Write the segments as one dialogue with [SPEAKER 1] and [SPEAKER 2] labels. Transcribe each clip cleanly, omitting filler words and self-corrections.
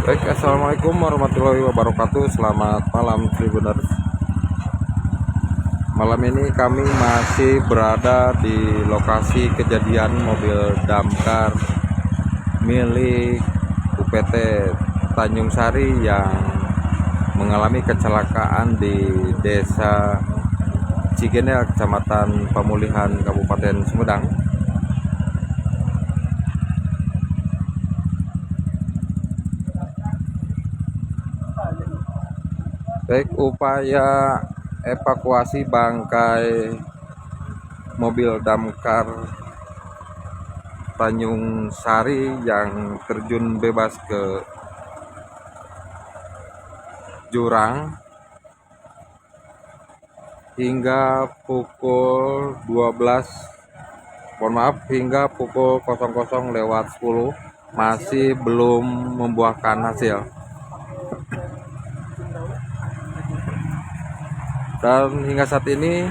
[SPEAKER 1] Baik, assalamualaikum warahmatullahi wabarakatuh. Selamat malam Tribuners. Malam ini kami masih berada di lokasi kejadian mobil damkar milik UPT Tanjung Sari yang mengalami kecelakaan di Desa Cigendel, Kecamatan Pemulihan, Kabupaten Sumedang. Baik, upaya evakuasi bangkai mobil damkar Tanjung Sari yang terjun bebas ke jurang hingga pukul 12, hingga pukul 00.10 masih belum membuahkan hasil. Dan hingga saat ini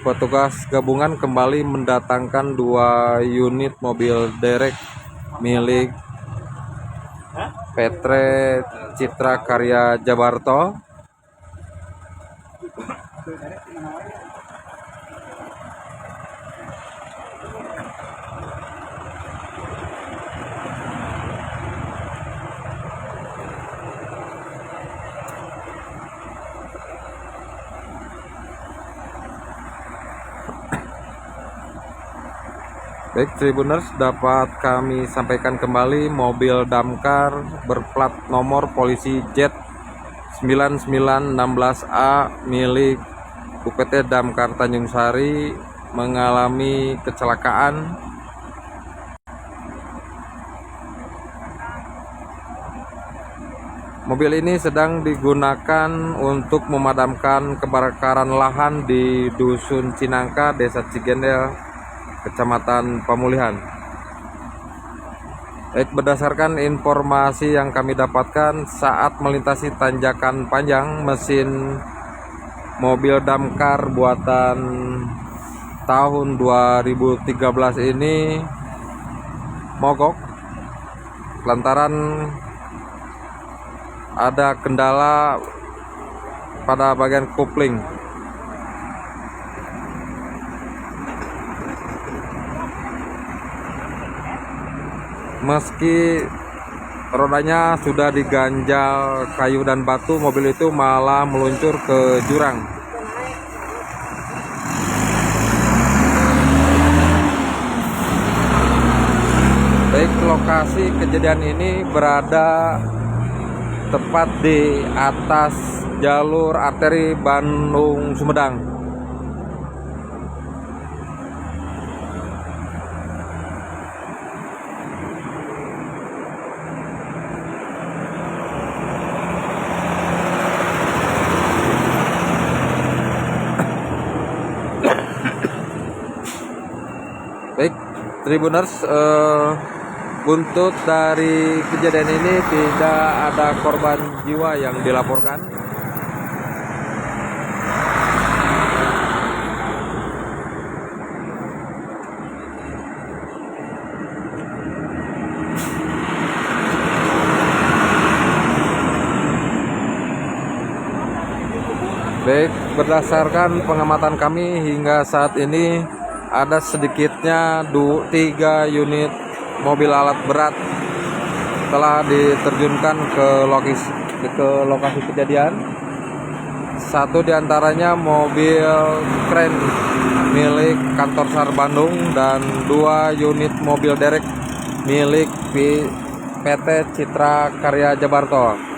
[SPEAKER 1] petugas gabungan kembali mendatangkan 2 unit mobil derek milik PT Citra Karya Jabarto Baik Tribuners, dapat kami sampaikan kembali mobil damkar berplat nomor polisi Z 9916A milik UPT Damkar Tanjung Sari mengalami kecelakaan. Mobil ini sedang digunakan untuk memadamkan kebakaran lahan di Dusun Cinangka, Desa Cigendel, Kecamatan Pemulihan. Baik, berdasarkan informasi yang kami dapatkan, saat melintasi tanjakan panjang, mesin mobil damkar buatan tahun 2013 ini mogok lantaran ada kendala pada bagian kopling. Meski rodanya sudah diganjal kayu dan batu, mobil itu malah meluncur ke jurang. Baik, lokasi kejadian ini berada tepat di atas jalur arteri Bandung Sumedang. Baik Tribuners, buntut dari kejadian ini tidak ada korban jiwa yang dilaporkan. Baik, berdasarkan pengamatan kami hingga saat ini ada sedikitnya 3 unit mobil alat berat telah diterjunkan ke lokasi kejadian. Satu diantaranya mobil kren milik kantor SAR Bandung dan 2 unit mobil derek milik PT Citra Karya Jabarto.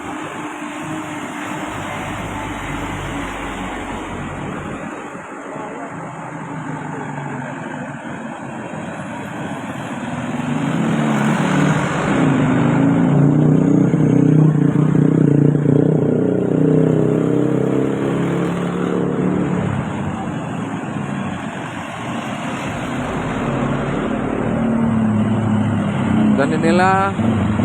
[SPEAKER 1] Dan inilah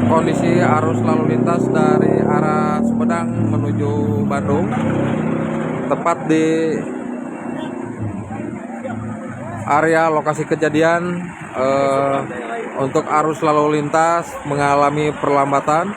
[SPEAKER 1] kondisi arus lalu lintas dari arah Sumedang menuju Bandung, tepat di area lokasi kejadian. Untuk arus lalu lintas mengalami perlambatan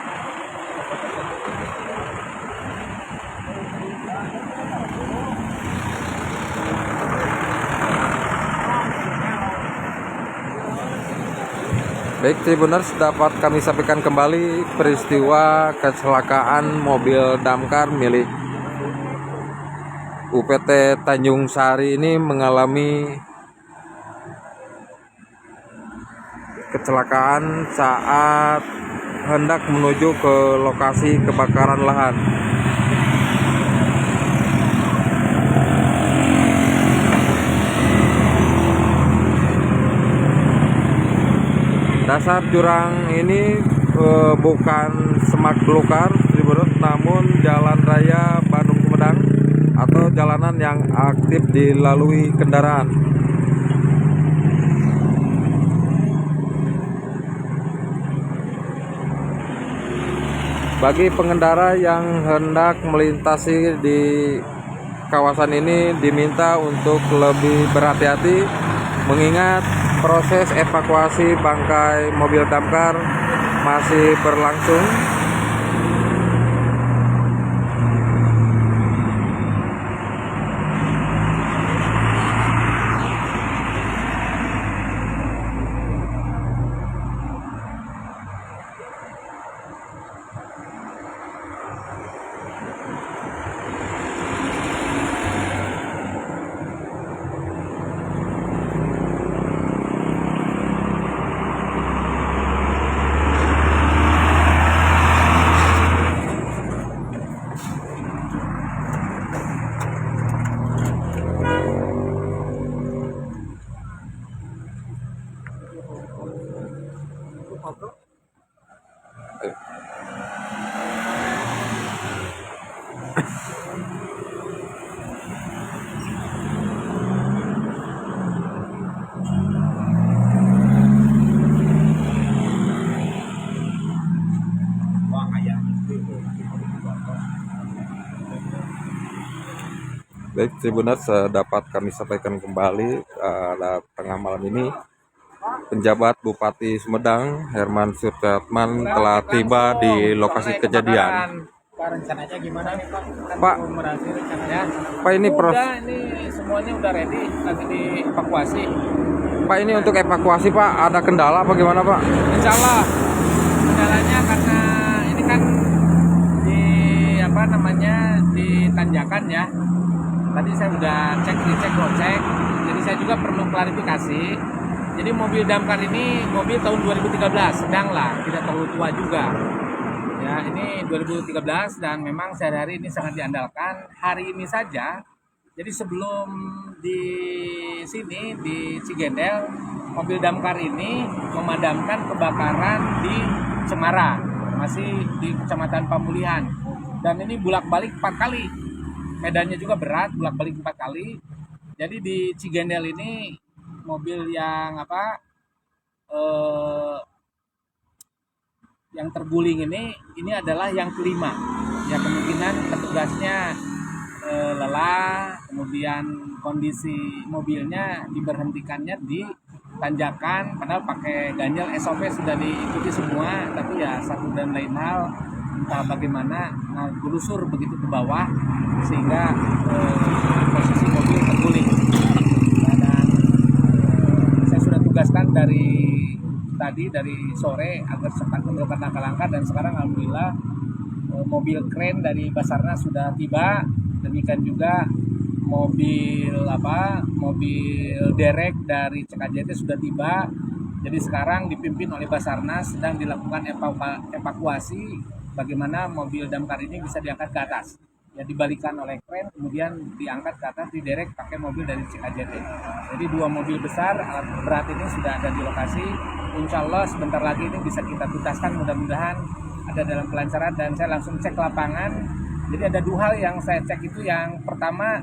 [SPEAKER 1] Baik, Tribuners, dapat kami sampaikan kembali peristiwa kecelakaan mobil damkar milik UPT Tanjung Sari ini mengalami kecelakaan saat hendak menuju ke lokasi kebakaran lahan. Dasar jurang ini bukan semak belukar, namun jalan raya Bandung Sumedang atau jalanan yang aktif dilalui kendaraan. Bagi pengendara yang hendak melintasi di kawasan ini diminta untuk lebih berhati-hati, mengingat proses evakuasi bangkai mobil damkar masih berlangsung. Baik, Tribuners, dapat kami sampaikan kembali tengah malam ini penjabat Bupati Sumedang Herman Suryatman telah tiba di lokasi kejadian.
[SPEAKER 2] Pak, rencananya gimana nih Pak?
[SPEAKER 1] Pak,
[SPEAKER 2] rencananya?
[SPEAKER 1] Pak, ini
[SPEAKER 2] ini semuanya udah ready, lagi dievakuasi.
[SPEAKER 1] Pak, ini untuk evakuasi Pak, ada kendala apa gimana Pak?
[SPEAKER 2] Insya Allah kendalanya karena ini kan di di tanjakan ya. Tadi saya udah dicek, jadi saya juga perlu klarifikasi. Jadi mobil damkar ini mobil tahun 2013, sedang lah, tidak terlalu tua juga. Ya, ini 2013 dan memang sehari-hari ini sangat diandalkan. Hari ini saja, jadi sebelum di sini, di Cigendel, mobil damkar ini memadamkan kebakaran di Cemara, masih di Kecamatan Pamulihan. Dan ini bolak-balik 4 kali. Medannya juga berat, bolak-balik 4 kali. Jadi di Cigendel ini mobil yang yang terguling ini adalah yang kelima. Ya, kemungkinan petugasnya lelah, kemudian kondisi mobilnya diberhentikannya di tanjakan, padahal pakai ganjil SOP sudah diikuti semua, tapi ya satu dan lain hal entah bagaimana gelusur begitu ke bawah sehingga posisi mobil terguling. Dan saya sudah tugaskan dari sore agar sempat melakukan langkah-langkah, dan sekarang alhamdulillah mobil kren dari Basarnas sudah tiba, demikian juga mobil derek dari CKJT sudah tiba. Jadi sekarang dipimpin oleh Basarnas sedang dilakukan evakuasi bagaimana mobil damkar ini bisa diangkat ke atas. Ya, dibalikan oleh kren, kemudian diangkat ke atas, diderek pakai mobil dari CKJT. Jadi 2 mobil besar alat berat ini sudah ada di lokasi. Insya Allah sebentar lagi ini bisa kita tuntaskan, mudah-mudahan ada dalam kelancaran. Dan saya langsung cek lapangan. Jadi ada 2 hal yang saya cek itu. Yang pertama,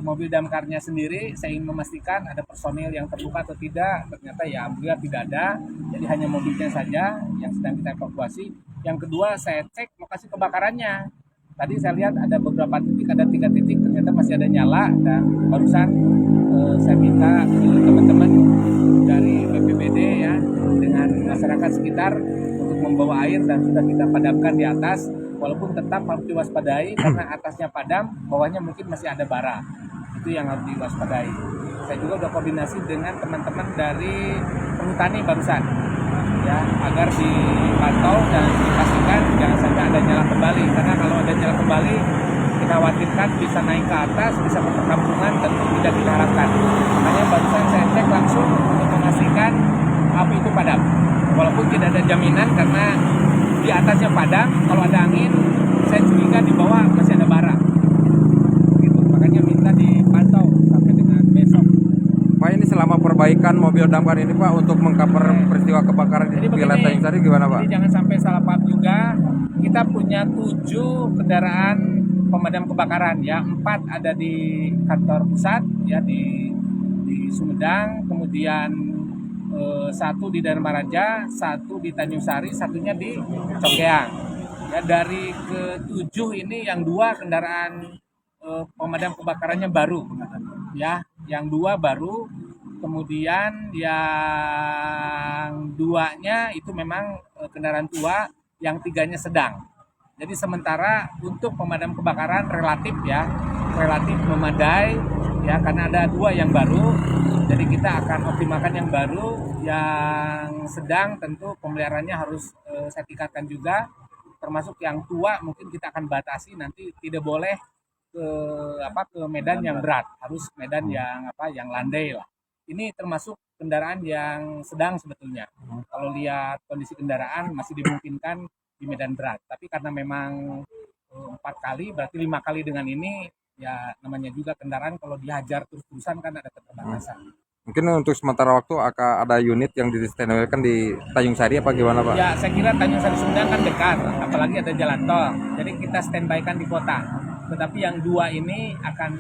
[SPEAKER 2] mobil damkarnya sendiri, saya ingin memastikan ada personil yang terluka atau tidak. Ternyata ya alhamdulillah tidak ada, jadi hanya mobilnya saja yang sedang kita evakuasi. Yang kedua, saya cek lokasi kebakarannya. Tadi saya lihat ada beberapa titik, ada 3 titik ternyata masih ada nyala, dan barusan saya minta teman-teman dari BPBD ya dengan masyarakat sekitar untuk membawa air, dan sudah kita padamkan di atas. Walaupun tetap harus diwaspadai karena atasnya padam, bawahnya mungkin masih ada bara. Itu yang harus diwaspadai. saya juga udah koordinasi dengan teman-teman dari perhutani barusan, ya, agar dipantau dan dipastikan jangan sampai ada nyala kembali, karena kalau ada nyala kembali kita khawatirkan bisa naik ke atas, bisa ke perkampungan, tentu tidak kita harapkan. Makanya barusan saya cek langsung untuk memastikan api itu padam, walaupun tidak ada jaminan karena di atasnya padam, kalau ada angin saya curiga di bawah masih ada bara gitu. Makanya minta dipantau sampai dengan besok.
[SPEAKER 1] Pak, ini selama perbaikan mobil damkar ini Pak untuk mengcover peristiwa kebakaran di wilayah Tanjung Sari gimana Pak?
[SPEAKER 2] Jadi jangan sampai salah paham juga. Kita punya 7 kendaraan pemadam kebakaran, ya. 4 ada di kantor pusat, ya, di Sumedang, kemudian 1 di Dharmaraja, 1 di Tanjung Sari, satunya di Congkeang. Ya, dari ke-7 ini yang 2 kendaraan pemadam kebakarannya baru, ya, yang 2 baru, kemudian yang 2-nya itu memang kendaraan tua, yang 3-nya sedang. Jadi sementara untuk pemadam kebakaran relatif memadai, ya, karena ada 2 yang baru. Jadi kita akan optimalkan yang baru, yang sedang tentu pemeliharaannya harus saya tingkatkan juga, termasuk yang tua mungkin kita akan batasi, nanti tidak boleh ke medan yang berat, harus medan yang landai lah. Ini termasuk kendaraan yang sedang sebetulnya. Kalau lihat kondisi kendaraan masih dimungkinkan di medan berat, tapi karena memang 4 kali berarti 5 kali dengan ini, ya namanya juga kendaraan kalau dihajar terus-terusan kan ada keterbatasan.
[SPEAKER 1] Mungkin untuk sementara waktu akan ada unit yang di standby-kan di Tanjung Sari apa gimana Pak?
[SPEAKER 2] Ya, saya kira Tanjung Sari Sumedang kan dekat, apalagi ada jalan tol. Jadi kita standby-kan di kota. Tetapi yang 2 ini akan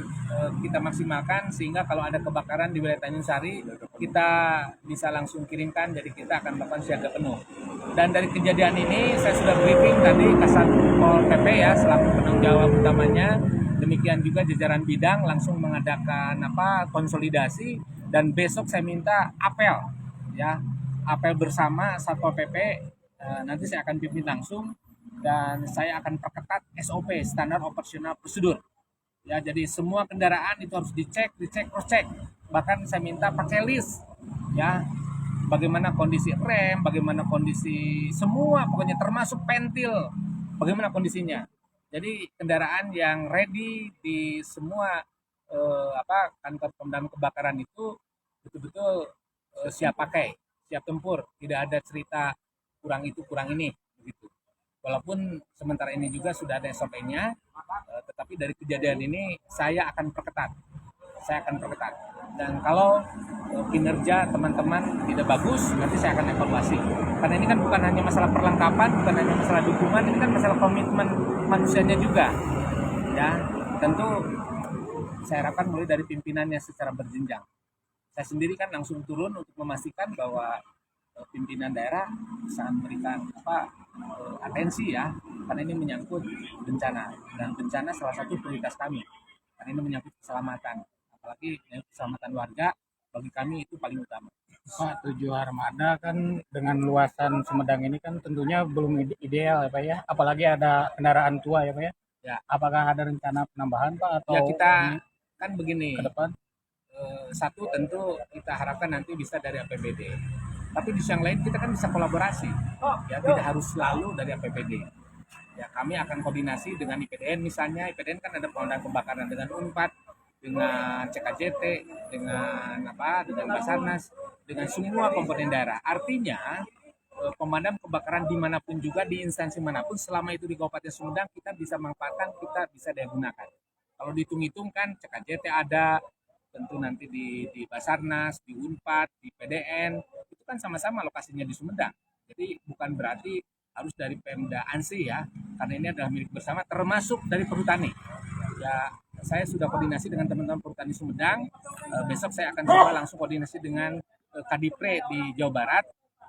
[SPEAKER 2] kita maksimalkan sehingga kalau ada kebakaran di wilayah Tanjung Sari kita bisa langsung kirimkan, jadi kita akan melakukan siaga penuh. Dan dari kejadian ini saya sudah briefing tadi Kasat Pol PP, ya, selaku penanggung jawab utamanya. Demikian juga jajaran bidang langsung mengadakan konsolidasi, dan besok saya minta apel, ya, apel bersama Satpol PP. Nanti saya akan pimpin langsung dan saya akan perketat SOP, standar operasional prosedur. Ya, jadi semua kendaraan itu harus dicek, cross check. Bahkan saya minta pakai list, ya, bagaimana kondisi rem, bagaimana kondisi semua, pokoknya termasuk pentil, bagaimana kondisinya. Jadi kendaraan yang ready di semua kantor pemadam kebakaran itu betul-betul siap pakai, siap tempur, tidak ada cerita kurang itu kurang ini begitu. Walaupun sementara ini juga sudah ada SOP-nya, tetapi dari kejadian ini saya akan perketat. Dan kalau kinerja teman-teman tidak bagus, nanti saya akan evaluasi. Karena ini kan bukan hanya masalah perlengkapan, bukan hanya masalah dukungan, ini kan masalah komitmen manusianya juga. Ya, tentu saya harapkan mulai dari pimpinannya secara berjenjang. Saya sendiri kan langsung turun untuk memastikan bahwa pimpinan daerah bisa memberikan atensi, ya, karena ini menyangkut bencana, dan bencana salah satu prioritas kami karena ini menyangkut keselamatan, apalagi keselamatan warga, bagi kami itu paling utama.
[SPEAKER 3] Pak, 7 armada kan dengan luasan Sumedang ini kan tentunya belum ideal ya Pak ya, apalagi ada kendaraan tua ya Pak ya.
[SPEAKER 2] Ya.
[SPEAKER 3] Apakah ada rencana penambahan Pak atau
[SPEAKER 2] Ya, kita kan begini,
[SPEAKER 3] ke depan?
[SPEAKER 2] satu tentu kita harapkan nanti bisa dari APBD. Tapi di yang lain kita kan bisa kolaborasi, ya, tidak harus selalu dari APBD. Ya, kami akan koordinasi dengan IPDN misalnya. IPDN kan ada pemadam kebakaran dengan UNPAD, dengan CKJT, dengan Basarnas, dengan semua komponen daerah. Artinya pemadam kebakaran dimanapun juga, di instansi manapun, selama itu di Kabupaten Sumedang kita bisa manfaatkan, kita bisa daya gunakan. Kalau dihitung-hitung kan CKJT ada, tentu nanti di Basarnas, di UNPAD, di PDN, itu kan sama-sama lokasinya di Sumedang. Jadi bukan berarti harus dari Pemda ANSI, ya, karena ini adalah milik bersama, termasuk dari perhutani. Ya, saya sudah koordinasi dengan teman-teman perhutani Sumedang. Besok saya akan coba langsung koordinasi dengan Kadipre di Jawa Barat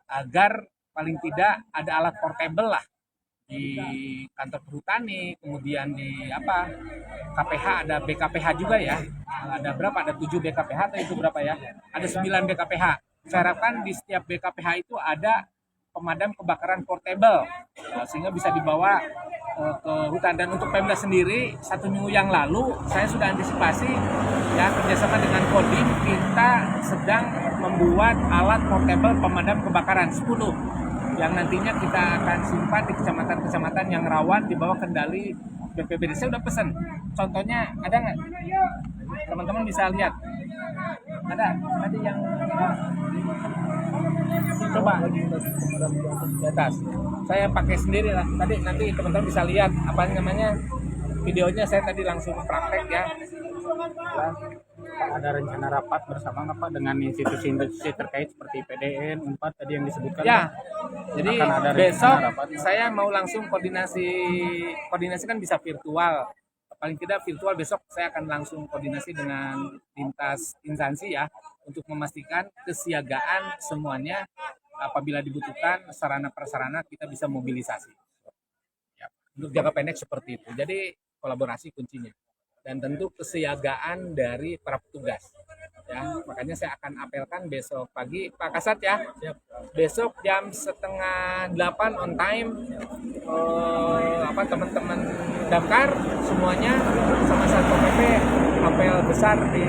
[SPEAKER 2] agar paling tidak ada alat portable lah di kantor perhutani, kemudian di KPH, ada BKPH juga, ya. Ada berapa? Ada 7 BKPH atau itu berapa, ya? Ada 9 BKPH. Saya harapkan di setiap BKPH itu ada pemadam kebakaran portable, sehingga bisa dibawa ke hutan. Dan untuk Pemda sendiri 1 minggu yang lalu saya sudah antisipasi ya, kerjasama dengan Kodim kita sedang membuat alat portable pemadam kebakaran 10 yang nantinya kita akan simpan di kecamatan-kecamatan yang rawan di bawah kendali BPBD. Saya udah pesen. Contohnya ada nggak? Teman-teman bisa lihat. Ada tadi yang coba di atas. Saya pakai sendiri lah. Tadi nanti teman-teman bisa lihat apa namanya videonya. Saya tadi langsung praktek ya.
[SPEAKER 3] Pak, ada rencana rapat bersama nggak Pak dengan institusi-institusi terkait seperti PDN, Unpad tadi yang disebutkan?
[SPEAKER 2] Ya,
[SPEAKER 3] Pak?
[SPEAKER 2] jadi
[SPEAKER 3] Akan ada rencana
[SPEAKER 2] besok
[SPEAKER 3] rapat?
[SPEAKER 2] saya mau langsung koordinasi kan bisa virtual. Paling tidak virtual besok saya akan langsung koordinasi dengan lintas instansi ya untuk memastikan kesiagaan semuanya apabila dibutuhkan sarana prasarana kita bisa mobilisasi. Ya, untuk jangka pendek seperti itu. Jadi kolaborasi kuncinya. Dan tentu kesiagaan dari para petugas. Ya, makanya saya akan apelkan besok pagi Pak Kasat ya. Besok jam 7:30 on time teman-teman damkar semuanya sama Satpol PP apel besar di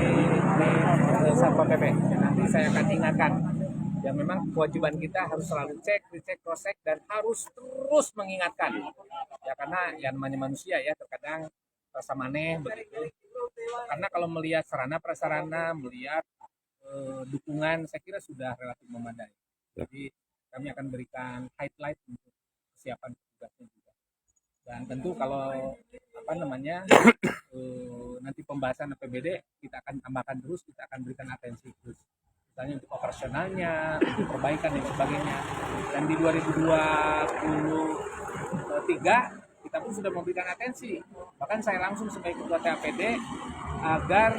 [SPEAKER 2] Satpol PP. Nanti saya akan ingatkan. Ya memang kewajiban kita harus selalu cek, dicek, cross-check dan harus terus mengingatkan. Ya karena yang namanya manusia ya terkadang rasa maneh begitu. Karena kalau melihat sarana prasarana, melihat dukungan, saya kira sudah relatif memadai. Jadi kami akan berikan highlight untuk kesiapan petugasnya juga. Dan tentu kalau nanti pembahasan APBD kita akan tambahkan terus, kita akan berikan atensi terus. Misalnya untuk operasionalnya, untuk perbaikan dan sebagainya. Dan di 2023 kita pun sudah memberikan atensi. Bahkan saya langsung sebagai ketua TAPD agar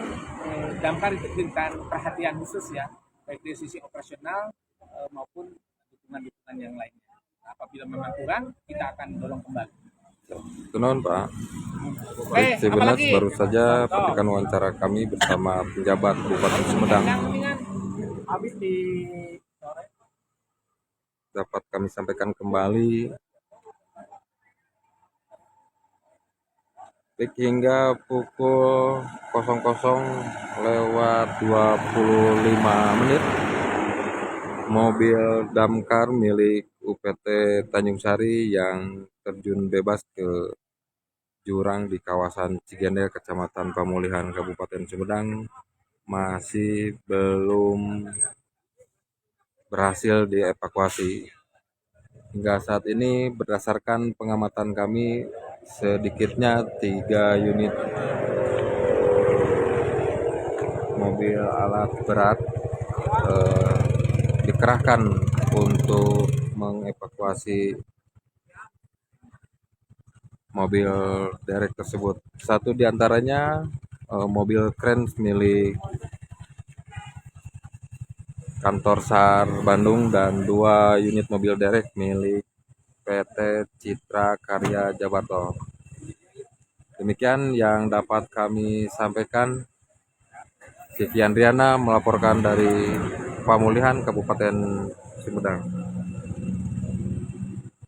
[SPEAKER 2] damkar itu diberikan perhatian khusus ya, baik dari sisi operasional maupun dukungan-dukungan yang lainnya. Apabila memang kurang, kita akan dorong kembali.
[SPEAKER 1] Tunon Pak.
[SPEAKER 2] Oke,
[SPEAKER 1] Sebenarnya
[SPEAKER 2] apalagi?
[SPEAKER 1] baru saja petikan wawancara kami bersama penjabat Bupati Sumedang
[SPEAKER 3] Habis di
[SPEAKER 1] dapat kami sampaikan kembali. Baik, hingga pukul 00:25 mobil damkar milik UPT Tanjung Sari yang terjun bebas ke jurang di kawasan Cigende, Kecamatan Pamulihan, Kabupaten Sumedang masih belum berhasil dievakuasi. Hingga saat ini berdasarkan pengamatan kami sedikitnya 3 unit mobil alat berat dikerahkan untuk mengevakuasi mobil derek tersebut. Satu diantaranya mobil kren milik kantor SAR Bandung dan 2 unit mobil derek milik PT Citra Karya Jabarto. Demikian yang dapat kami sampaikan. Kiki Andriana melaporkan dari Pamulihan, Kabupaten Sumedang.